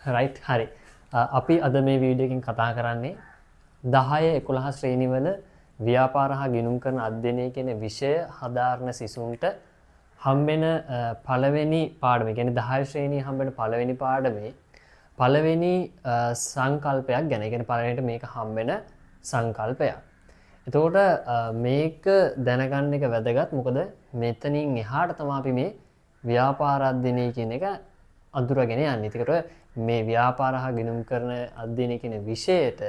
Right හරි. අපි අද මේ වීඩියෝ එකකින් කතා කරන්නේ 10 11 ශ්‍රේණිවල ව්‍යාපාර හා ගිණුම් කරන අධ්‍යයනය කියන විෂය හදාරන සිසුන්ට හම්බෙන පළවෙනි පාඩම. කියන්නේ 10 ශ්‍රේණියේ හම්බෙන පළවෙනි පාඩමේ පළවෙනි සංකල්පයක් ගැන. ඒ කියන්නේ පළවෙනිට මේක හම්බෙන සංකල්පයක්. එතකොට මේක දැනගන්න එක වැදගත්. මොකද මෙතනින් එහාට තමයි අපි මේ ව්‍යාපාර අධ්‍යයනය කියන එක අඳුරගෙන යන්නේ. ඒකට මේ ව්‍යාපාර හා ගිණුම් කරන අධ්‍යයනය කියන විෂයට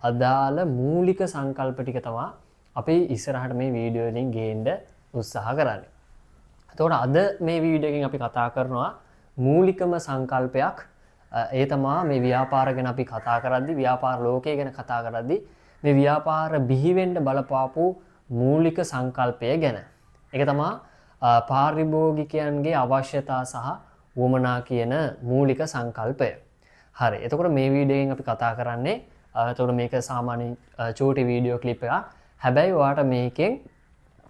අදාළ මූලික සංකල්ප ටික තමයි අපි ඉස්සරහට මේ වීඩියෝ වලින් ගේන්න උත්සාහ කරන්නේ. එතකොට අද මේ වීඩියෝ එකෙන් අපි කතා කරනවා මූලිකම සංකල්පයක්. ඒ තමයි මේ ව්‍යාපාර ගැන අපි කතා කරද්දී, ව්‍යාපාර ලෝකය ගැන කතා කරද්දී මේ ව්‍යාපාර බිහි වෙන්න බලපාපු මූලික සංකල්පය ගැන. ඒක තමයි පාරිභෝගිකයන්ගේ අවශ්‍යතා සහ වමනා කියන මූලික සංකල්පය. හරි. එතකොට මේ වීඩියෝ එකෙන් අපි කතා කරන්නේ එතකොට මේක සාමාන්‍ය චූටි වීඩියෝ ක්ලිප් එකක්. හැබැයි ඔයාලට මේකෙන්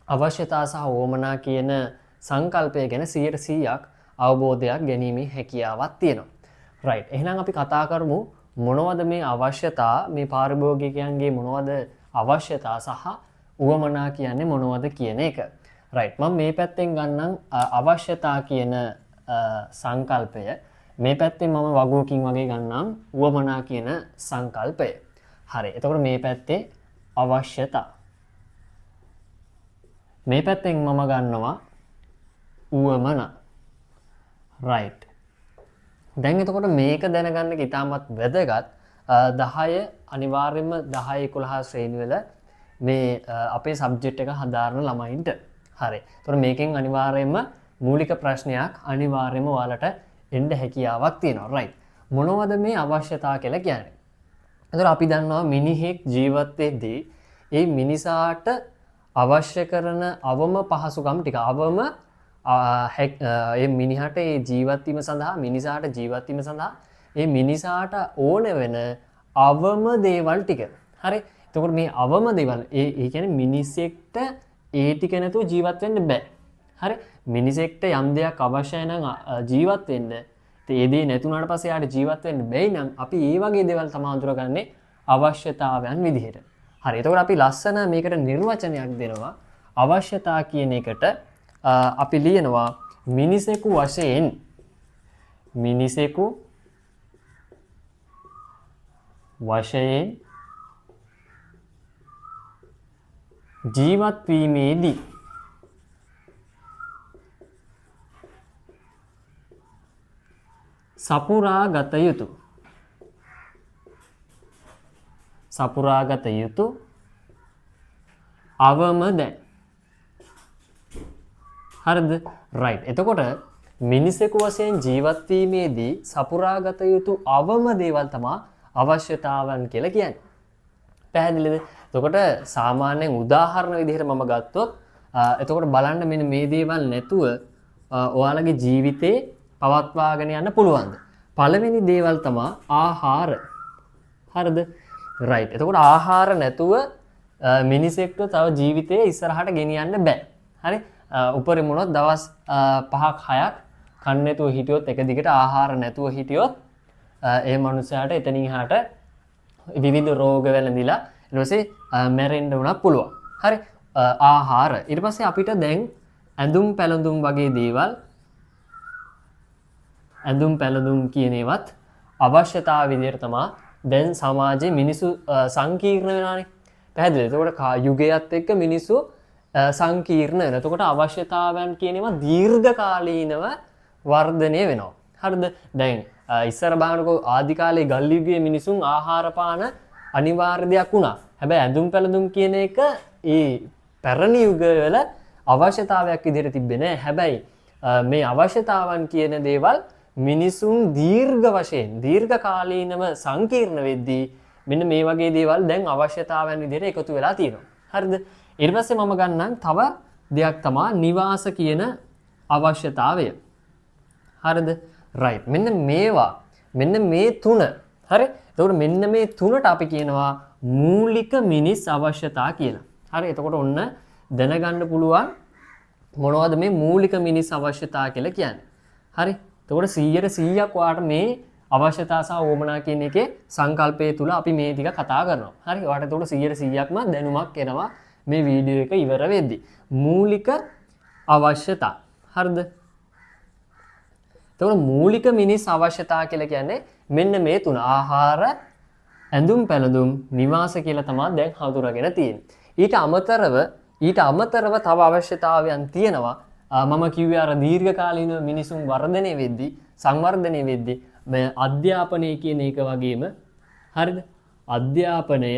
අවශ්‍යතා සහ වමනා කියන සංකල්පය ගැන 100%ක් අවබෝධයක් ගැනීමේ හැකියාවක් තියෙනවා. රයිට්. එහෙනම් අපි කතා කරමු මොනවද මේ අවශ්‍යතා, මේ පාරිභෝගිකයන්ගේ මොනවද අවශ්‍යතා සහ වමනා කියන්නේ මොනවද කියන එක. රයිට්. මම මේ පැත්තෙන් ගන්නම් අවශ්‍යතා කියන සංකල්පය. මේ පැත්තෙන් මම වගුවකින් වගේ ගන්නම් වමනා කියන සංකල්පය. හරි. එතකොට මේ පැත්තේ අවශ්‍යතා. මේ පැත්තෙන් මම ගන්නවා වමනා. රයිට්. දැන් එතකොට මේක දැනගන්න එක ඉතාමත් වැදගත්. 10 අනිවාර්යයෙන්ම 10 11 ශ්‍රේණි වල මේ අපේ සබ්ජෙක්ට් එක හදාරන ළමයින්ට. හරි. එතකොට මේකෙන් අනිවාර්යයෙන්ම මූලික ප්‍රශ්නයක් අනිවාර්යයෙන්ම ඔයාලට එන්න හැකියාවක් තියෙනවා. රයිට්. මොනවද මේ අවශ්‍යතා කියලා කියන්නේ? එතකොට අපි දන්නවා මිනිහෙක් ජීවත් වෙද්දී ඒ මිනිසාට අවශ්‍ය කරන අවම පහසුකම් ටික ඒ මිනිහට ඒ ජීවත් වීම සඳහා ඒ මිනිසාට ඕන වෙන අවම දේවල් ටික. හරි. එතකොට මේ අවම දේවල් ඒ කියන්නේ මිනිසෙක්ට ඒ ටික නැතුව ජීවත් වෙන්න බෑ. හරි. මිනිසෙක්ට යම් දෙයක් අවශ්‍යයි නම් ජීවත් වෙන්න. ඒ දේ නැතුණාට පස්සේ යාට ජීවත් වෙන්න බැයි නම් අපි ඒ වගේ දේවල් තමයි අඳුරගන්නේ අවශ්‍යතාවයන් විදිහට. හරි. එතකොට අපි ලස්සන මේකට නිර්වචනයක් දෙනවා. අවශ්‍යතා කියන එකට අපි ලියනවා මිනිසෙකු වශයෙන් ජීවත් වීමේදී සපුරා ගත යුතු අවම දැන්. හරිද? රයිට්. එතකොට මිනිසෙකු වශයෙන් ජීවත් වීමේදී සපුරා ගත යුතු අවම දේවල් තමයි අවශ්‍යතාවන් කියලා කියන්නේ. පැහැදිලිද? එතකොට සාමාන්‍යයෙන් උදාහරණ විදිහට මම ගත්තොත් එතකොට බලන්න මෙන්න මේ දේවල් නැතුව ඔයාලගේ ජීවිතේ පවත්වාගෙන යන්න පුළුවන්ද? පළවෙනි දේවල් තමයි ආහාර. හරිද? රයිට්. එතකොට ආහාර නැතුව මිනිසෙක්ට තව ජීවිතේ ඉස්සරහට ගෙනියන්න බෑ. හරි? උපරිම වුණොත් දවස් 5ක් 6ක් කන්න නැතුව හිටියොත්, එක දිගට ආහාර නැතුව හිටියොත් ඒ මනුස්සයාට එතනින් එහාට විවිධ රෝග වැළඳිලා ඊට පස්සේ මැරෙන්න උනත් පුළුවන්. හරි? ආහාර. ඊට පස්සේ අපිට දැන් ඇඳුම් පැළඳුම් වගේ දේවල්, ඇඳුම් පැළඳුම් කියන ඒවත් අවශ්‍යතාව විදිහට තමයි දැන් සමාජයේ මිනිස්සු සංකීර්ණ වෙනානේ. පැහැදිලිද? එතකොට යුගයත් එක්ක මිනිස්සු සංකීර්ණ වෙනවා. එතකොට අවශ්‍යතාවයන් කියන ඒවා දීර්ඝකාලීනව වර්ධනය වෙනවා. හරිද? දැන් ඉස්සර බලනකො ආදි කාලේ ගල් යුගයේ මිනිසුන් ආහාර පාන අනිවාර්ය දෙයක් වුණා. හැබැයි ඇඳුම් පැළඳුම් කියන එක ඒ පැරණි යුගවල අවශ්‍යතාවයක් විදිහට තිබ්බේ නෑ. හැබැයි මේ අවශ්‍යතාවන් කියන දේවල් මිනිසුන් දීර්ඝකාලීනව සංකීර්ණ වෙද්දී මෙන්න මේ වගේ දේවල් දැන් අවශ්‍යතාවයන් විදිහට එකතු වෙලා තියෙනවා. හරිද? ඊට පස්සේ මම ගන්නම් තව දෙයක් තමයි නිවාස කියන අවශ්‍යතාවය. හරිද? රයිට්. මෙන්න මේ තුන. හරි? එතකොට මෙන්න මේ තුනට අපි කියනවා මූලික මිනිස් අවශ්‍යතා කියලා. හරි? එතකොට ඔන්න දැනගන්න පුළුවන් මොනවද මේ මූලික මිනිස් අවශ්‍යතා කියලා කියන්නේ. හරි? එතකොට 100%ක් ඔයාලට මේ අවශ්‍යතා සහ වමනා කියන එකේ සංකල්පය තුල අපි මේ ටික කතා කරනවා. හරි. ඔයාලට එතකොට 100%ක්ම දැනුමක් එනවා මේ වීඩියෝ එක ඉවර වෙද්දී. මූලික අවශ්‍යතා. හරිද? එතකොට මූලික මිනිස් අවශ්‍යතා කියලා කියන්නේ මෙන්න මේ තුන. ආහාර, ඇඳුම් පැළඳුම්, නිවාස කියලා තමයි දැන් හඳුනාගෙන තියෙන්නේ. ඊට අමතරව තව අවශ්‍යතාවයන් තියෙනවා. මම කිව්වේ අර දීර්ඝකාලීන මිනිසුන් වර්ධනය වෙද්දී, සංවර්ධනය වෙද්දී මේ අධ්‍යාපනය කියන එක වගේම හරිද? අධ්‍යාපනය,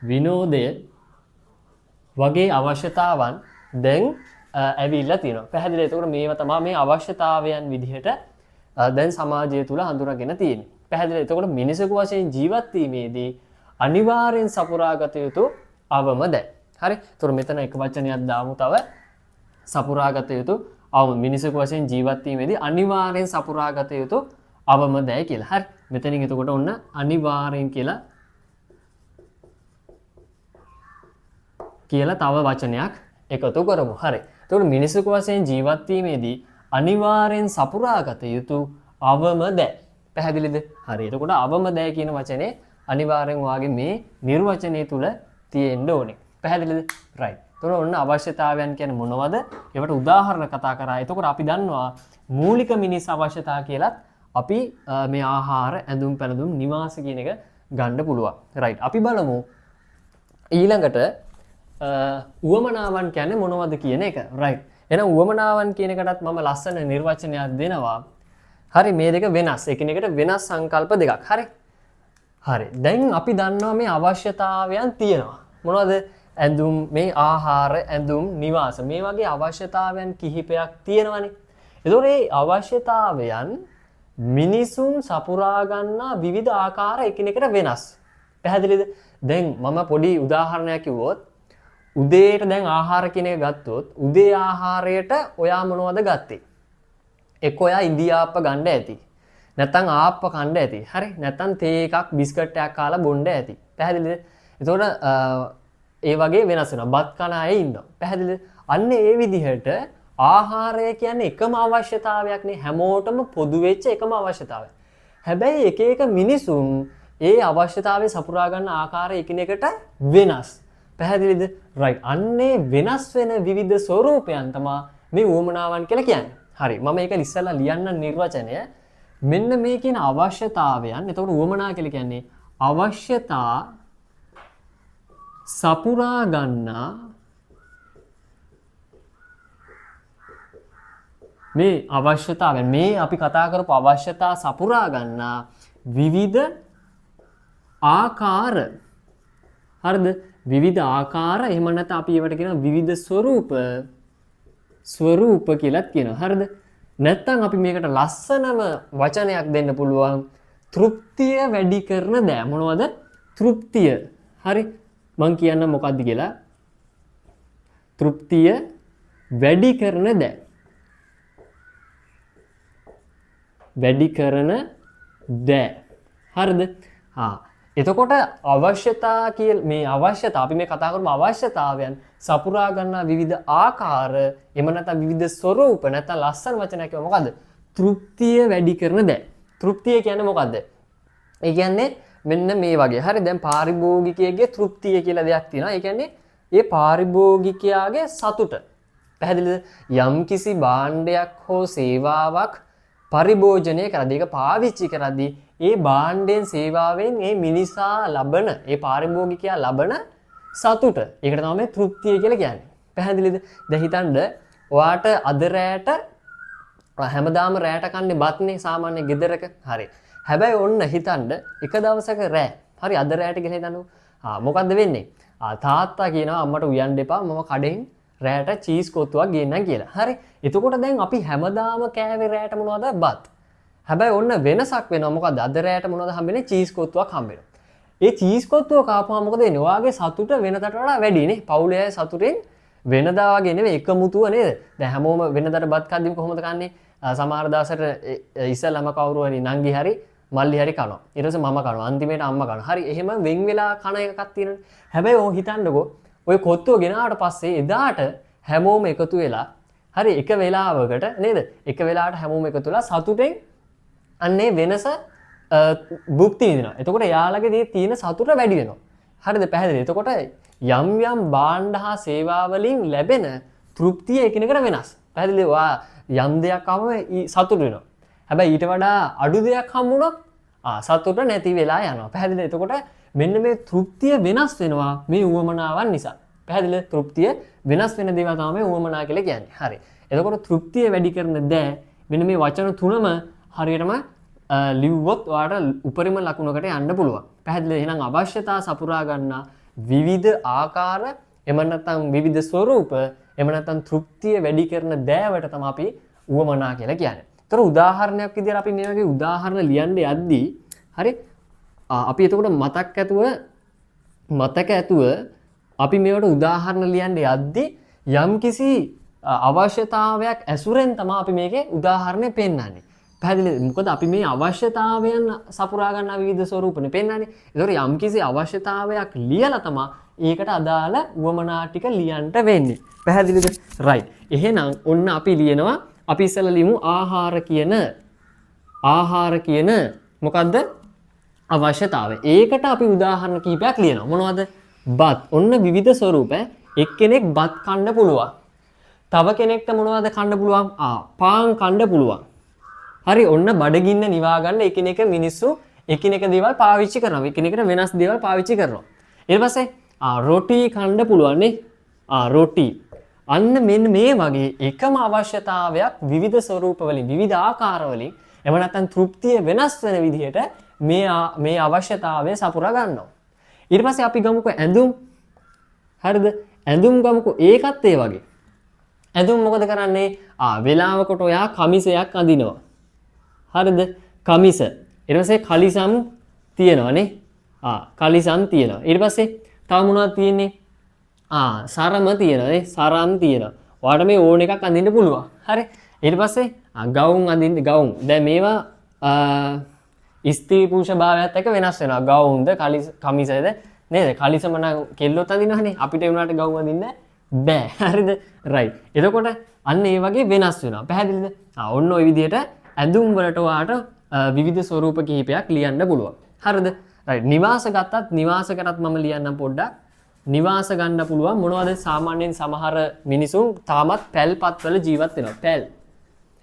විනෝදය වගේ අවශ්‍යතාවන් දැන් ඇවිල්ලා තියෙනවා. පැහැදිලි. එතකොට මේවා තමයි මේ අවශ්‍යතාවයන් විදිහට දැන් සමාජය තුල හඳුනාගෙන තියෙන්නේ. පැහැදිලි. එතකොට මිනිසෙකු වශයෙන් ජීවත් වීමේදී අනිවාර්යෙන් සපුරාගත යුතු අවම දැන්. හරි. එතකොට මෙතන එක වචනයක් දාමු තව. සපුරාගත යුතු අවම මිනිසෙකු වශයෙන් ජීවත් වීමේදී අනිවාර්යෙන් සපුරාගත යුතු අවම දැයි කියලා. හරි. මෙතනින් එතකොට ඔන්න අනිවාර්යෙන් කියලා තව වචනයක් එකතු කරමු. හරි. එතකොට මිනිසෙකු වශයෙන් ජීවත් වීමේදී අනිවාර්යෙන් සපුරාගත යුතු අවම දැ. පැහැදිලිද? හරි. එතකොට අවම දැ කියන වචනේ අනිවාර්යෙන් වාගේ මේ නිර්වචනය තුල තියෙන්න ඕනේ. පැහැදිලිද? රයිට්. එතකොට ඔන්න අවශ්‍යතාවයන් කියන්නේ මොනවද? ඒවට උදාහරණ කතා කරා. එතකොට අපි දන්නවා මූලික මිනිස් අවශ්‍යතා කියලත් අපි මේ ආහාර, ඇඳුම් පැළඳුම්, නිවාස කියන එක ගන්න පුළුවන්. රයිට්. අපි බලමු ඊළඟට උවමනාවන් කියන්නේ මොනවද කියන එක. රයිට්. එහෙනම් උවමනාවන් කියන එකටත් මම ලස්සන නිර්වචනයක් දෙනවා. හරි. මේ දෙක වෙනස්. එකිනෙකට වෙනස් සංකල්ප දෙකක්. හරි. හරි. දැන් අපි දන්නවා මේ අවශ්‍යතාවයන් තියෙනවා. මොනවද? ඇඳුම්, මේ ආහාර, ඇඳුම්, නිවාස. මේ වගේ අවශ්‍යතාවයන් කිහිපයක් තියෙනවානේ. ඒතකොට මේ අවශ්‍යතාවයන් මිනිසුන් සපුරා ගන්නා විවිධ ආකාර එකිනෙකට වෙනස්. පැහැදිලිද? දැන් මම පොඩි උදාහරණයක් කිව්වොත් උදේට දැන් ආහාර කියන එක ගත්තොත් උදේ ආහාරයට ඔයා මොනවද ගත්තේ? එක්ක ඔයා ඉන්දියාප්ප ගන්න ඇති. නැත්නම් ආප්ප කන්න ඇති. හරි. නැත්නම් තේ එකක් බිස්කට් එකක් කාලා බොන්න ඇති. පැහැදිලිද? එතකොට ඒ වගේ වෙනස් වෙනවා. බත් කන අය ඉන්නවා. පැහැදිලිද? අන්න ඒ විදිහට ආහාරය කියන්නේ එකම අවශ්‍යතාවයක් නේ. හැමෝටම පොදු වෙච්ච එකම අවශ්‍යතාවයක්. හැබැයි එක එක මිනිසුන් ඒ අවශ්‍යතාවය සපුරා ගන්න ආකාරය එකිනෙකට වෙනස්. පැහැදිලිද? රයිට්. අන්නේ වෙනස් වෙන විවිධ ස්වරූපයන් තමයි මේ උවමනාවන් කියලා කියන්නේ. හරි. මම ඒක ඉස්සෙල්ලා ලියන්න නිර්වචනය. මෙන්න මේ කියන අවශ්‍යතාවයන්. එතකොට උවමනා කියලා කියන්නේ අවශ්‍යතා සපුරා ගන්නා මේ අවශ්‍යතාවයන්, මේ අපි කතා කරපු අවශ්‍යතා සපුරා ගන්නා විවිධ ආකාර. හරිද? විවිධ ආකාර, එහෙම නැත්නම් අපි ඒවට කියනවා විවිධ ස්වරූප කියලාත් කියනවා. හරිද? නැත්නම් අපි මේකට ලස්සනම වචනයක් දෙන්න පුළුවන්. තෘප්තිය වැඩි කරන දෑ. මොනවද? තෘප්තිය. හරි. මං කියන්න මොකක්ද කියලා. තෘප්තිය වැඩි කරන දෑ. වැඩි කරන දෑ. හරිද? එතකොට අවශ්‍යතා කියලා මේ අවශ්‍යතා අපි මේ කතා කරමු අවශ්‍යතාවයන් සපුරා ගන්නා විවිධ ආකාර, එහෙම නැත්නම් විවිධ ස්වරූප, නැත්නම් ලස්සන වචනයක් කියව මොකද්ද? තෘප්තිය වැඩි කරන දෑ. තෘප්තිය කියන්නේ මොකද්ද? ඒ කියන්නේ මෙන්න මේ වගේ. හරි. දැන් පාරිභෝගිකයෙක්ගේ තෘප්තිය කියලා දෙයක් තියෙනවා. ඒ කියන්නේ ඒ පාරිභෝගිකයාගේ සතුට. පැහැදිලිද? යම්කිසි භාණ්ඩයක් හෝ සේවාවක් පරිභෝජනය කරද්දී, ඒක පාවිච්චි කරද්දී ඒ භාණ්ඩයෙන් සේවාවෙන් ඒ මිනිසා ලබන, ඒ පාරිභෝගිකයා ලබන සතුට. ඒකට තමයි තෘප්තිය කියලා කියන්නේ. පැහැදිලිද? දැන් හිතන්න ඔයාට අද රැට හැමදාම රැට කන්නේ බත්නේ සාමාන්‍ය ගෙදරක. හරි. හැබැයි ඔන්න හිතන්න එක දවසක රෑ. හරි අද රැට කියලා හිතන්නකො. මොකද්ද වෙන්නේ? තාත්තා කියනවා අම්මට උයන්න එපා මම කඩෙන් රැට චීස් කොත්තුවක් ගේන්නම් කියලා. හරි. එතකොට දැන් අපි හැමදාම කෑවේ රැට මොනවද? බත්. හැබැයි ඔන්න වෙනසක් වෙනවා. මොකද අද රැට මොනවද හම්බෙන්නේ? චීස් කොත්තුවක් හම්බෙනවා. ඒ චීස් කොත්තුව කාපුවාම මොකද වෙන්නේ? ඔයාගේ සතුට වෙනදට වඩා වැඩි නේ. පවුලේ අය සතුටෙන් වෙනදා වගේ නෙවෙයි එකමුතුව නේද? දැන් හැමෝම වෙනදට බත් කද්දිම කොහොමද කන්නේ? සමහර දවසට ඉස්සෙල්ලාම කවුරු හරි නංගි හරි මල්ලි හරි කනවා. ඊට පස්සේ මම කනවා. අන්තිමේට අම්මා කනවා. හරි එහෙම වෙන් වෙලා කන එකක් තියෙනනේ. හැබැයි ඔය හිතන්නකෝ ඔය කොත්තුව ගෙනාවට පස්සේ එදාට හැමෝම එකතු වෙලා හරි එක වෙලාවකට නේද? එක වෙලාවට හැමෝම එකතු වෙලා සතුටෙන් අන්නේ වෙනස භුක්ති විඳිනවා. එතකොට යාළගේ තියෙන සතුට වැඩි වෙනවා. හරිද? පැහැදිලි. එතකොට යම් යම් භාණ්ඩ හා සේවා වලින් ලැබෙන තෘප්තිය එකිනෙකට වෙනස්. පැහැදිලි? ඔයා යම් දෙයක් ආවම සතුට වෙනවා. හැබැයි ඊට වඩා අඩු දෙයක් හම්බුනොත් සතුට නැති වෙලා යනවා. පැහැදිලි? එතකොට මෙන්න මේ තෘප්තිය වෙනස් වෙනවා මේ උවමනාවන් නිසා. පැහැදිලි? තෘප්තිය වෙනස් වෙන දේවල් තමයි උවමනා කියලා කියන්නේ. හරි. එතකොට තෘප්තිය වැඩි කරන දෑ මෙන්න මේ වචන තුනම හරියටම ලිව්වොත් ඔයාලට උපරිම ලකුණකට යන්න පුළුවන්. පැහැදිලි? එහෙනම් අවශ්‍යතා සපුරා ගන්න විවිධ ආකාර එම නැත්නම් විවිධ ස්වරූප එම නැත්නම් තෘප්තිය වැඩි කරන දෑවට තමයි අපි උවමනා කියලා කියන්නේ. ඒතර උදාහරණයක් විදිහට අපි මේ වගේ උදාහරණ ලියන්න යද්දී හරි අපි එතකොට මතක ඇතුව අපි මේවට උදාහරණ ලියන්න යද්දී යම්කිසි අවශ්‍යතාවයක් ඇසුරෙන් තමයි අපි මේකේ උදාහරණය පෙන්නන්නේ. පැහැදිලිද? මොකද අපි මේ අවශ්‍යතාවයන් සපුරා ගන්න විවිධ ස්වරූපනේ පෙන්නන්නේ. ඒතකොට යම්කිසි අවශ්‍යතාවයක් ලියලා තමයි ඒකට අදාළ උවමනා ටික ලියන්න වෙන්නේ. පැහැදිලිද? රයිට්. එහෙනම් ඔන්න අපි ලියනවා අපි ඉස්සෙල්ලා ලියමු ආහාර කියන මොකද්ද? අවශ්‍යතාවය. ඒකට අපි උදාහරණ කීපයක් ලියනවා. මොනවද? බත්. ඔන්න විවිධ ස්වරූප. එක්කෙනෙක් බත් කන්න පුළුවන්. තව කෙනෙක්ට මොනවද කන්න පුළුවන්? පාන් කන්න පුළුවන්. හරි ඔන්න බඩගින්න නිවා ගන්න එකිනෙක මිනිස්සු එකිනෙක දේවල් පාවිච්චි කරනවා. එකිනෙකට වෙනස් දේවල් පාවිච්චි කරනවා. ඊට පස්සේ රොටි කන්න පුළුවන් නේ. රොටි. අන්න මෙන්න මේ වගේ එකම අවශ්‍යතාවයක් විවිධ ස්වරූප වලින් විවිධ ආකාර වලින් එහෙම නැත්නම් තෘප්තිය වෙනස් වෙන විදිහට මේ අවශ්‍යතාවය සපුරා ගන්නවා. ඊට පස්සේ අපි ගමුකෝ ඇඳුම්. හරිද? ඇඳුම් ගමුකෝ ඒකත් ඒ වගේ. ඇඳුම් මොකද කරන්නේ? වෙලාවකට ඔයා කමිසයක් අඳිනවා. හරිද? කමිස. ඊට පස්සේ කලිසම් තියෙනවා නේ. කලිසම් තියෙනවා. ඊට පස්සේ තව මොනවද තියෙන්නේ? සරම තියෙනවා නේ. සරම් තියෙනවා. ඔයාලට මේ ඕන එකක් අඳින්න පුළුවන්. හරි. ඊට පස්සේ ගවුම් අඳින්න ගවුම්. දැන් මේවා ස්ත්‍රී පුරුෂ භාවයත් එක්ක වෙනස් වෙනවා. ගවුම්ද කමිසද නේද? කලිසම නම් කෙල්ලොත් අඳිනවනේ. අපිට ඒ වුණාට ගවුම් අඳින්න බෑ. හරිද? රයිට්. එතකොට අන්න ඒ වගේ වෙනස් වෙනවා. පැහැදිලිද? ඔන්න ඔය විදිහට ඇඳුම් වලට ඔයාට විවිධ ස්වරූප කිහිපයක් ලියන්න පුළුවන්. හරිද? රයිට්. නිවාස ගත්තත් නිවාසකටත් මම ලියන්නම් පොඩ්ඩක්. නිවාස ගන්න පුළුවන්. මොනවද? සාමාන්‍යයෙන් සමහර මිනිසුන් තාමත් පැල්පත්වල ජීවත් වෙනවා. පැල්.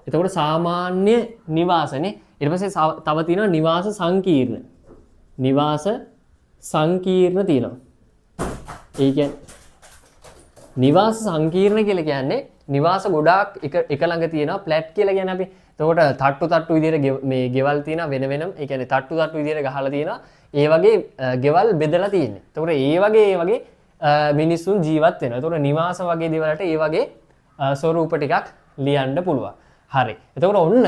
එතකොට සාමාන්‍ය නිවාසනේ. ඊට පස්සේ තව තියෙනවා නිවාස සංකීර්ණ. නිවාස සංකීර්ණ තියෙනවා. ඒ කියන්නේ නිවාස සංකීර්ණ කියලා කියන්නේ නිවාස ගොඩාක් එක ළඟ තියෙනවා. ෆ්ලැට් කියලා කියන්නේ අපි. එතකොට තට්ටු විදියට මේ ගෙවල් තියෙනවා වෙන වෙනම. ඒ කියන්නේ තට්ටු විදියට ගහලා තියෙනවා. ඒ වගේ ගෙවල් බෙදලා තියෙන්නේ. එතකොට ඒ වගේ මිනිස්සුන් ජීවත් වෙනවා. එතකොට නිවාස වගේ දේවල්ට ඒ වගේ ස්වරූප ටිකක් ලියන්න පුළුවන්. හරි. එතකොට ඔන්න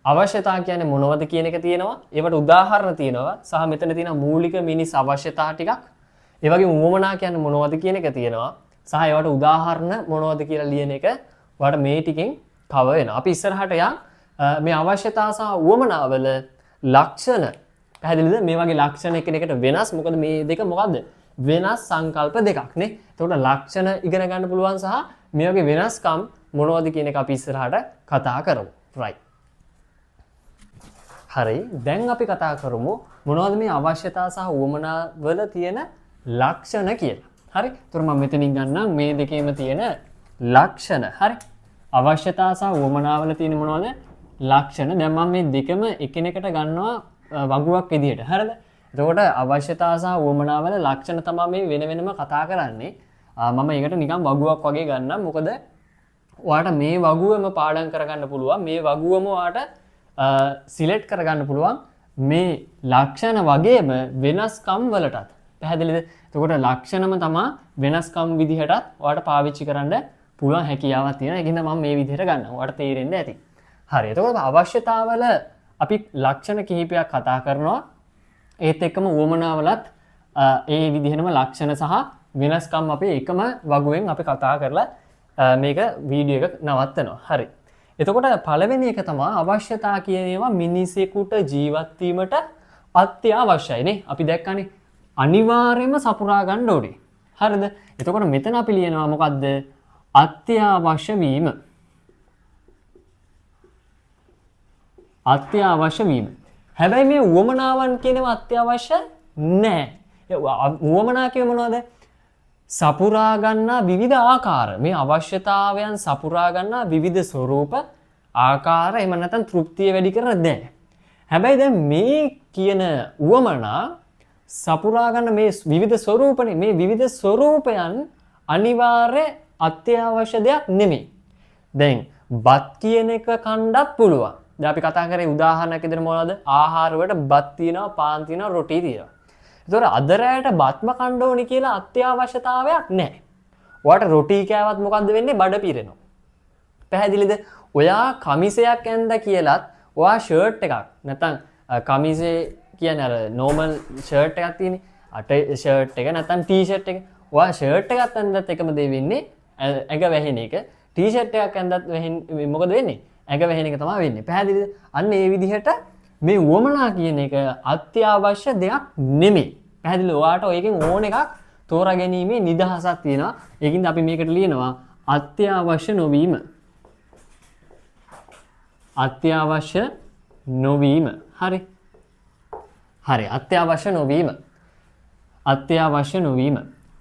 අවශ්‍යතා කියන්නේ මොනවද කියන එක තියෙනවා. ඒවට උදාහරණ තියෙනවා. සහ මෙතන තියෙන මූලික මිනිස් අවශ්‍යතා ටිකක්. ඒ වගේ උවමනා කියන්නේ මොනවද කියන එක තියෙනවා. සහ ඒවට උදාහරණ මොනවද කියලා ලියන එක ඔයාලට මේ ටිකෙන් කවර් වෙනවා. අපි ඉස්සරහට මේ අවශ්‍යතා සහ උවමනාවල ලක්ෂණ පැහැදිලිද? මේ වගේ ලක්ෂණ එකිනෙකට වෙනස්. මොකද මේ දෙක මොකද්ද? වෙනස් සංකල්ප දෙකක් නේ. එතකොට ලක්ෂණ ඉගෙන ගන්න පුළුවන් සහ මේ වගේ වෙනස්කම් මොනවද කියන එක අපි ඉස්සරහට කතා කරමු. right. හරි. දැන් අපි කතා කරමු මොනවද මේ අවශ්‍යතා සහ උවමනාවල තියෙන ලක්ෂණ කියලා. හරි. එතකොට මම මෙතනින් ගන්නම් මේ දෙකේම තියෙන ලක්ෂණ. හරි. අවශ්‍යතා සහ උවමනාවල තියෙන මොනවද? ලක්ෂණ. දැන් මම මේ දෙකම එකිනෙකට ගන්නවා වගුවක් විදිහට. හරිද? එතකොට අවශ්‍යතා සහ උවමනාවල ලක්ෂණ තමයි මේ වෙන වෙනම කතා කරන්නේ. මම ඒකට නිකන් වගුවක් වගේ ගන්නම්. මොකද ඔයාට මේ වගුවම පාඩම් කරගන්න පුළුවන්. මේ වගුවම ඔයාට සිලෙක්ට් කරගන්න පුළුවන් මේ ලක්ෂණ වගේම වෙනස්කම් වලටත්. පැහැදිලිද? එතකොට ලක්ෂණම තමයි වෙනස්කම් විදිහටත් ඔයාට පාවිච්චි කරන්න පුළුවන් හැකියාවක් තියෙනවා. ඒකින්ද මම මේ විදිහට ගන්නවා. ඔයාට තේරෙන්න ඇති. හරි. එතකොට අවශ්‍යතාවල අපි ලක්ෂණ කිහිපයක් කතා කරනවා. ඒත් එක්කම උවමනාවලත් ඒ විදිහටම ලක්ෂණ සහ වෙනස්කම් අපි එකම වගුවෙන් අපි කතා කරලා මේක වීඩියෝ එක නවත්තනවා. හරි. එතකොට පළවෙනි එක තමයි අවශ්‍යතා කියන ඒවා මිනිසෙකුට ජීවත් වීමට අත්‍යවශ්‍යයි නේ. අපි දැක්කනේ අනිවාර්යයෙන්ම සපුරා ගන්න ඕනේ. හරිද? එතකොට මෙතන අපි ලියනවා මොකද්ද? අත්‍යවශ්‍ය වීම. අත්‍යවශ්‍ය වීම. හැබැයි මේ උවමනාවන් කියනවා අත්‍යවශ්‍ය නැහැ. උවමනා කිය මොනවද? සපුරා ගන්නා විවිධ ආකාර. මේ අවශ්‍යතාවයන් සපුරා ගන්නා විවිධ ස්වરૂප ආකාර එහෙම නැත්නම් තෘප්තිය වැඩි කර දෙන්නේ. හැබැයි දැන් මේ කියන උවමනා සපුරා ගන්න මේ විවිධ ස්වરૂපනේ මේ විවිධ ස්වરૂපයන් අනිවාර්ය අත්‍යවශ්‍ය දෙයක් නෙමෙයි. දැන් බත් කියන එක කණ්ඩත් පුළුවන්. දැන් අපි කතා කරේ උදාහරණයක් විදිහට මොනවද? ආහාර වලට බත් තියෙනවා, පාන් තියෙනවා, රොටි තියෙනවා. ඒතකොට අද රැයට බත්ම කන්න ඕනි කියලා අත්‍යවශ්‍යතාවයක් නැහැ. ඔයාට රොටි කෑවත් මොකද්ද වෙන්නේ? බඩ පිරෙනවා. පැහැදිලිද? ඔයා කමිසයක් ඇඳ කියලත් ඔයා ෂර්ට් එකක් නැත්නම් කමිසේ කියන්නේ අර නෝමල් ෂර්ට් එකක් තියෙන්නේ. අට ෂර්ට් එක නැත්නම් ටී-ෂර්ට් එක. ඔයා ෂර්ට් එකක් ඇඳද්දත් එකම දේ වෙන්නේ ඇඟ වැහෙන එක. ටී-ෂර්ට් එකක් ඇඳද්දත් මොකද වෙන්නේ? ඇඟ වැහෙන එක තමයි වෙන්නේ. පැහැදිලිද? අන්න ඒ විදිහට මේ වමනා කියන එක අත්‍යවශ්‍ය දෙයක් නෙමෙයි. පැහැදිලිද? ඔයාට ඔයගෙන් ඕන එකක් තෝරා ගැනීමේ නිදහසක් තියෙනවා. ඒකින්ද අපි මේකට ලියනවා අත්‍යවශ්‍ය නොවීම. අත්‍යවශ්‍ය නොවීම. හරි. හරි. අත්‍යවශ්‍ය නොවීම. අත්‍යවශ්‍ය නොවීම.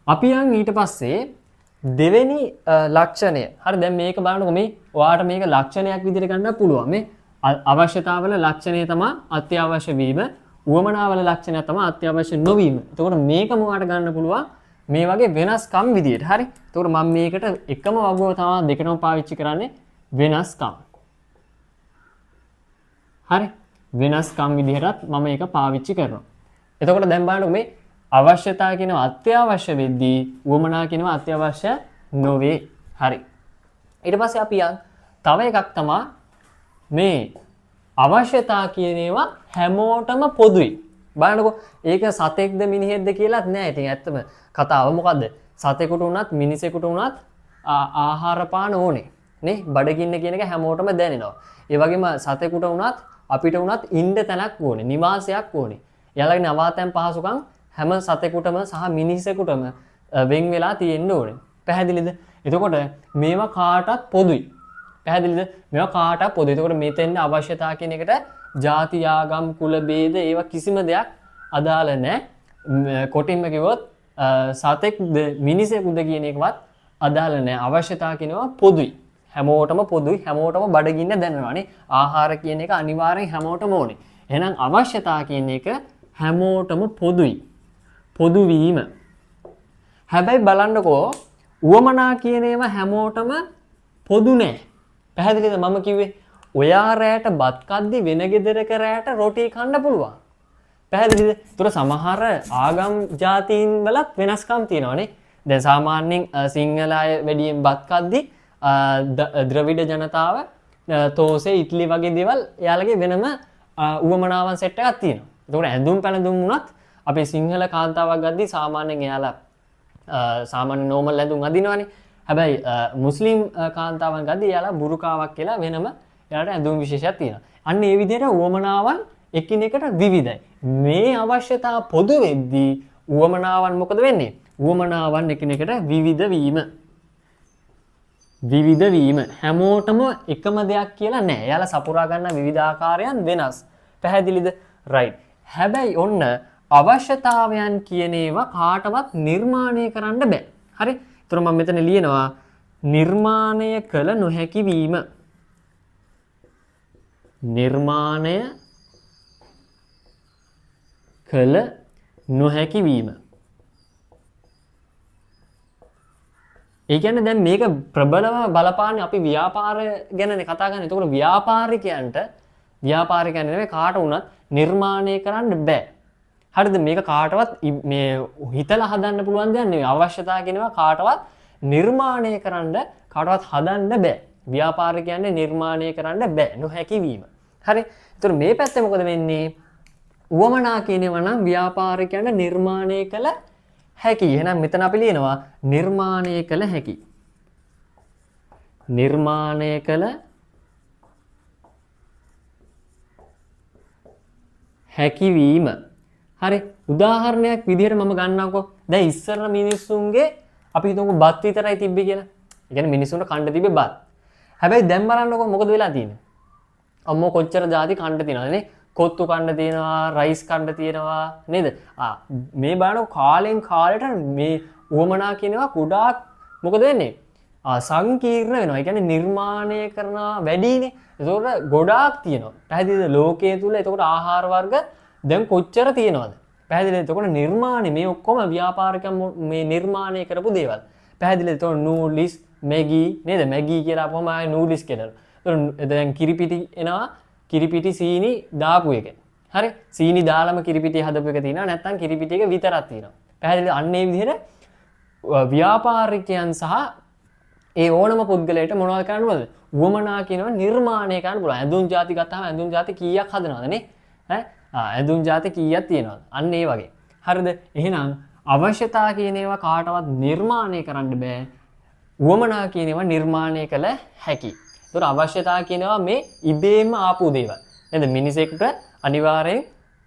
අපි යන් ඊට පස්සේ දෙවෙනි ලක්ෂණය. හරි දැන් මේක බලන්නකො මේ ඔයාට මේක ලක්ෂණයක් විදිහට ගන්න පුළුවන්. මේ අවශ්‍යතාවල ලක්ෂණය තමයි අත්‍යවශ්‍ය වීම. උවමනාවල ලක්ෂණය තමයි අත්‍යවශ්‍ය නොවීම. එතකොට මේකම ඔයාට ගන්න පුළුවන් මේ වගේ වෙනස්කම් විදිහට. හරි. එතකොට මම මේකට එකම වගුව තමයි දෙකටම පාවිච්චි කරන්නේ වෙනස්කම්. හරි. වෙනස්කම් විදිහටත් මම ඒක පාවිච්චි කරනවා. එතකොට දැන් බලන්නකො මේ අවශ්‍යතාව කියනවා අත්‍යවශ්‍ය වෙද්දී උවමනා කියනවා අත්‍යවශ්‍ය නොවේ. හරි. ඊට පස්සේ අපි යන් තව එකක් තමයි මේ අවශ්‍යතාව කියන ඒවා හැමෝටම පොදුයි. බලන්නකෝ ඒක සතෙක්ද මිනිහෙක්ද කියලාත් නෑ. ඉතින් ඇත්තම කතාව මොකද්ද? සතෙකුට උනත් මිනිසෙකුට උනත් ආහාර පාන ඕනේ. නේ? බඩගින්න කියන එක හැමෝටම දැනෙනවා. ඒ වගේම සතෙකුට උනත් අපිට උනත් ඉන්න තැනක් ඕනේ. නිවාසයක් ඕනේ. එයාලගේ නවාතැන් පහසුකම් හැම සතෙකුටම සහ මිනිසෙකුටම වෙන් වෙලා තියෙන්න ඕනේ. පැහැදිලිද? එතකොට මේවා කාටත් පොදුයි. පැහැදිලිද? මේවා කාටත් පොදුයි. එතකොට මෙතෙන් අවශ්‍යතාව කියන එකට ಜಾති ආගම් කුල ભેද ඒවා කිසිම දෙයක් අදාළ නැහැ. කොටින්ම කිව්වොත් සතෙක්ද මිනිසෙකුද කියන එකවත් අදාළ නැහැ. අවශ්‍යතාව කියනවා පොදුයි. හැමෝටම පොදුයි. හැමෝටම බඩගින්න දැනෙනවානේ. ආහාර කියන එක අනිවාර්යෙන් හැමෝටම ඕනේ. එහෙනම් අවශ්‍යතාව කියන එක හැමෝටම පොදුයි. පොදු වීම. හැබැයි බලන්නකෝ උවමනා කියන ඒවා හැමෝටම පොදු නෑ. පැහැදිලිද? මම කිව්වේ ඔයා රැයට බත් කද්දි වෙන ගෙදරක රැයට රොටි කන්න පුළුවන්. පැහැදිලිද? ඒතර සමහර ආගම් ජාතීන් වලත් වෙනස්කම් තියෙනවානේ. දැන් සාමාන්‍යයෙන් සිංහල අය වැඩියෙන් බත් කද්දි ද්‍රවිඩ ජනතාව තෝසේ ඉඩ්ලි වගේ දේවල් එයාලගේ වෙනම උවමනාවන් සෙට් එකක් තියෙනවා. ඒතකොට ඇඳුම් පැළඳුම් වුණත් අපේ සිංහල කාන්තාවක් ගද්දි සාමාන්‍යයෙන් එයාලා සාමාන්‍ය නෝමල් ඇඳුම් අදිනවනේ. හැබැයි මුස්ලිම් කාන්තාවන් ගද්දි එයාලා බුරුකාවක් කියලා වෙනම එයාලට ඇඳුම් විශේෂයක් තියෙනවා. අන්න ඒ විදිහට උවමනාවන් එකිනෙකට විවිධයි. මේ අවශ්‍යතාව පොදු වෙද්දී උවමනාවන් මොකද වෙන්නේ? උවමනාවන් එකිනෙකට විවිධ වීම. විවිධ වීම හැමෝටම එකම දෙයක් කියලා නෑ. එයාලා සපුරා ගන්න විවිධ ආකාරයන් වෙනස්. පැහැදිලිද? රයිට්. හැබැයි ඔන්න අවශ්‍යතාවයන් කියන ඒවා කාටවත් නිර්මාණය කරන්න බෑ. හරි? ඒතර මම මෙතන ලියනවා නිර්මාණය කළ නොහැකි වීම. නිර්මාණය කළ නොහැකි වීම. ඒ කියන්නේ දැන් මේක ප්‍රබලව බලපාන්නේ අපි ව්‍යාපාරය ගැනනේ කතා කරන්නේ. ඒතකොට ව්‍යාපාරිකයන් නෙමෙයි කාට වුණත් නිර්මාණය කරන්න බෑ. හරිද? මේක කාටවත් මේ හිතලා හදන්න පුළුවන් දෙයක් නෙවෙයි. අවශ්‍යතාව කියනවා කාටවත් නිර්මාණය කරන්න කාටවත් හදන්න බෑ. ව්‍යාපාරිකයන්ට නිර්මාණය කරන්න බෑ. නොහැකි වීම. හරි? ඒතකොට මේ පැත්තේ මොකද වෙන්නේ? උවමනා කියනවා නම් ව්‍යාපාරිකයන්ට නිර්මාණය කළ හැකි. එහෙනම් මෙතන අපි ලියනවා නිර්මාණය කළ හැකි. නිර්මාණය කළ හැකිවීම. හරි. උදාහරණයක් විදිහට මම ගන්නම්කෝ. දැන් ඉස්සර මිනිස්සුන්ගේ අපි හිතමුකෝ බත් විතරයි තිබ්බේ කියලා. ඒ කියන්නේ මිනිස්සුන්ට කන්න තිබ්බේ බත්. හැබැයි දැන් බලන්නකෝ මොකද වෙලා තියෙන්නේ? අම්මෝ කොච්චර ಜಾති කන්න තියෙනවද කොත්තු කන්න තියෙනවා රයිස් කන්න තියෙනවා නේද මේ බලන කාලෙන් කාලෙට මේ උවමනා කියනවා ගොඩාක් මොකද වෙන්නේ සංකීර්ණ වෙනවා ඒ කියන්නේ නිර්මාණය කරනවා වැඩිනේ ඒතකොට ගොඩාක් තියෙනවා පැහැදිලිද ලෝකයේ තුල ඒතකොට ආහාර වර්ග දැන් කොච්චර තියෙනවද පැහැදිලිද එතකොට නිර්මාණය මේ ඔක්කොම ව්‍යාපාරිකයන් මේ නිර්මාණය කරපු දේවල් පැහැදිලිද එතකොට නූඩ්ල්ස් මැගී නේද මැගී කියලා අපවම ආයේ නූඩ්ල්ස් කියලා එතකොට දැන් කිරිපිටි එනවා කිරිපිටි සීනි දාපු එක හරි සීනි දාලම කිරිපිටි හදපු එක තියෙනවා නැත්නම් කිරිපිටි එක විතරක් තියෙනවා පැහැදිලිද අන්න ඒ විදිහට ව්‍යාපාරිකයන් සහ ඒ ඕනම පුද්ගලයාට මොනවද කරන්නවද වමනා කියනවා නිර්මාණය කරන්න පුළුවන් ඇඳුම් ಜಾති ගත්තාම ඇඳුම් ಜಾති කීයක් හදනවද නේ ඇඳුම් ಜಾති කීයක් තියෙනවද අන්න ඒ වගේ හරිද එහෙනම් අවශ්‍යතා කියන ඒවා කාටවත් නිර්මාණය කරන්න බෑ වමනා කියන ඒවා නිර්මාණය කළ හැකියි ඒතර අවශ්‍යතා කියනවා මේ ඉබේම ආපු දේවල් නේද මිනිසෙකුට අනිවාර්යෙන්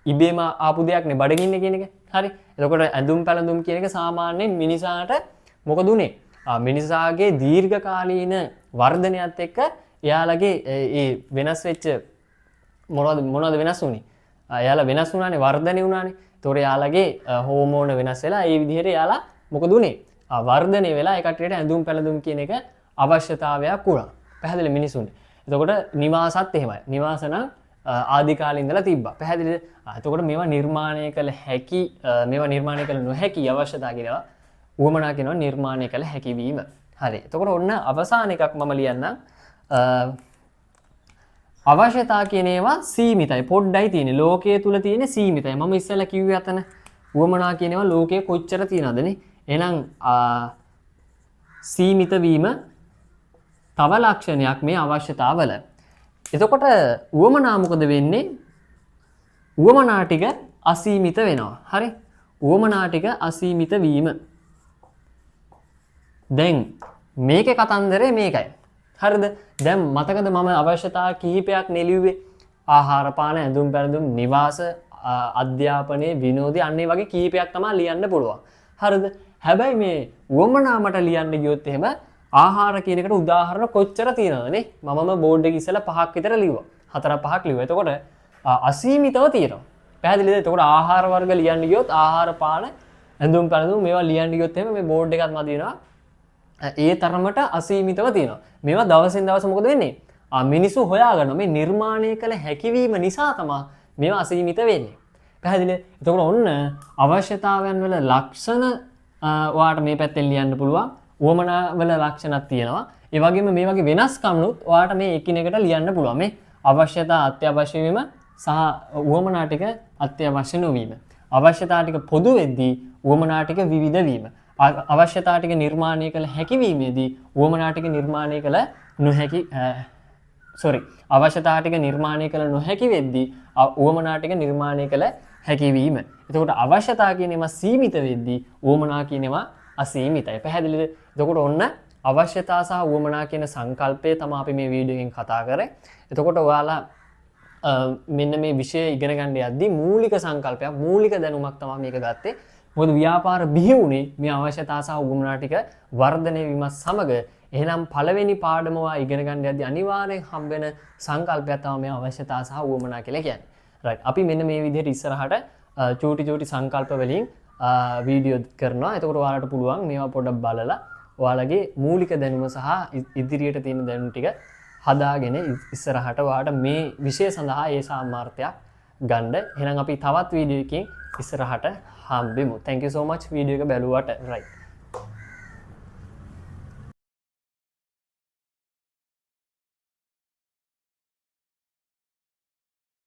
ඉබේම ආපු දෙයක් නේ බඩගින්න කියන එක හරි එතකොට ඇඳුම් පැළඳුම් කියන එක සාමාන්‍යයෙන් මිනිසාට මොකද උනේ මිනිසාගේ දීර්ඝකාලීන වර්ධනයත් එක්ක එයාලගේ ඒ වෙනස් වෙච්ච මොනවද වෙනස් වුනේ එයාලා වෙනස් වුණානේ වර්ධනය වුණානේ ඒතකොට එයාලගේ හෝමෝන වෙනස් වෙලා ඒ විදිහට එයාලා මොකද උනේ වර්ධනය වෙලා ඒ කට්ටියට ඇඳුම් පැළඳුම් කියන එක අවශ්‍යතාවයක් වුණා පැහැදිලි මිනිසුන්ට එතකොට නිවාසත් එහෙමයි නිවාස නම් ආදි කාලේ ඉඳලා තිබ්බා පැහැදිලිද එතකොට මේවා නිර්මාණය කළ හැකි මේවා නිර්මාණය කළ නොහැකි අවශ්‍යතා කියනවා උවමනා කියනවා නිර්මාණය කළ හැකි වීම හරි එතකොට ඔන්න අවසාන එකක් මම ලියන්නම් අවශ්‍යතා කියන ඒවා සීමිතයි පොඩ්ඩයි තියෙන්නේ ලෝකයේ තුල තියෙන්නේ සීමිතයි මම ඉස්සෙල්ලා කිව්වේ අතන උවමනා කියන ඒවා ලෝකයේ කොච්චර තියෙනවදනේ එහෙනම් සීමිත වීම තව ලක්ෂණයක් මේ අවශ්‍යතාවල එතකොට උවමනා මොකද වෙන්නේ උවමනා ටික අසීමිත වෙනවා හරි උවමනා ටික අසීමිත වීම දැන් මේකේ කතන්දරේ මේකයි හරිද දැන් මතකද මම අවශ්‍යතා කිහිපයක් නෙලිව්වේ ආහාර පාන ඇඳුම් පැළඳුම් නිවාස අධ්‍යාපනයේ විනෝදය අන්නේ වගේ කිහිපයක් තමයි ලියන්න පුළුවන් හරිද හැබැයි මේ උවමනා මට ලියන්න ගියොත් එහෙම ආහාර කියන එකට උදාහරණ කොච්චර තියෙනවද නේ මමම බෝඩ් එකේ ඉස්සලා 5ක් විතර ලිව්වා 4-5ක් ලිව්වා එතකොට අසීමිතව තියෙනවා පැහැදිලිද එතකොට ආහාර වර්ග ලියන්න ගියොත් ආහාර පාන ඇඳුම් පැළඳුම් මේවා ලියන්න ගියොත් එහෙම මේ බෝඩ් එකත් මත වෙනවා ඒ තරමට අසීමිතව තියෙනවා මේවා දවසින් දවස මොකද වෙන්නේ මිනිස්සු හොයාගන්නවා මේ නිර්මාණය කළ හැකියවීම නිසා තමයි මේවා අසීමිත වෙන්නේ පැහැදිලිද එතකොට ඔන්න අවශ්‍යතාවයන් වල ලක්ෂණ ඔයාට මේ පැත්තෙන් ලියන්න පුළුවන් උවමනා වල ලක්ෂණක් තියෙනවා ඒ වගේම මේ වගේ වෙනස්කම්නුත් ඔයාට මේ එකිනෙකට ලියන්න පුළුවන් මේ අවශ්‍යතා අත්‍යවශ්‍ය වීම සහ උවමනා ටික අත්‍යවශ්‍ය නොවීම අවශ්‍යතා ටික පොදු වෙද්දී උවමනා ටික විවිධ වීම අවශ්‍යතා ටික නිර්මාණය කළ හැකි වීමේදී උවමනා ටික නිර්මාණය කළ නොහැකි අවශ්‍යතා ටික නිර්මාණය කළ නොහැකි වෙද්දී උවමනා ටික නිර්මාණය කළ හැකි වීම එතකොට අවශ්‍යතා කියන ඒවා සීමිත වෙද්දී උවමනා කියන ඒවා අසීමිතයි පැහැදිලිද එතකොට ඔන්න අවශ්‍යතා සහ උවමනා කියන සංකල්පය තමයි අපි මේ වීඩියෝ එකෙන් කතා කරේ එතකොට ඔයාලා මෙන්න මේ විෂය ඉගෙන ගන්න යද්දී මූලික සංකල්පයක් මූලික දැනුමක් තමයි මේක ගත්තේ මොකද ව්‍යාපාර බිහි වුණේ මේ අවශ්‍යතා සහ උවමනා ටික වර්ධනය වීමත් සමග එහෙනම් පළවෙනි පාඩම ඔයා ඉගෙන ගන්න යද්දී අනිවාර්යෙන් හම්බ වෙන සංකල්පයක් තමයි මේ අවශ්‍යතා සහ උවමනා කියලා කියන්නේ රයිට් අපි මෙන්න මේ විදිහට ඉස්සරහට චූටි සංකල්ප වලින් වීඩියෝ කරනවා එතකොට ඔයාලට පුළුවන් මේවා පොඩ්ඩක් බලලා ඔයාලගේ මූලික දැනුම සහ ඉදිරියට තියෙන දැනුම ටික හදාගෙන ඉස්සරහට ඔයාලට මේ විෂය සඳහා ඒ සාමාර්ථයක් ගන්න. එහෙනම් අපි තවත් වීඩියෝ එකකින් ඉස්සරහට හම්බෙමු. Thank you so much video එක බැලුවට. right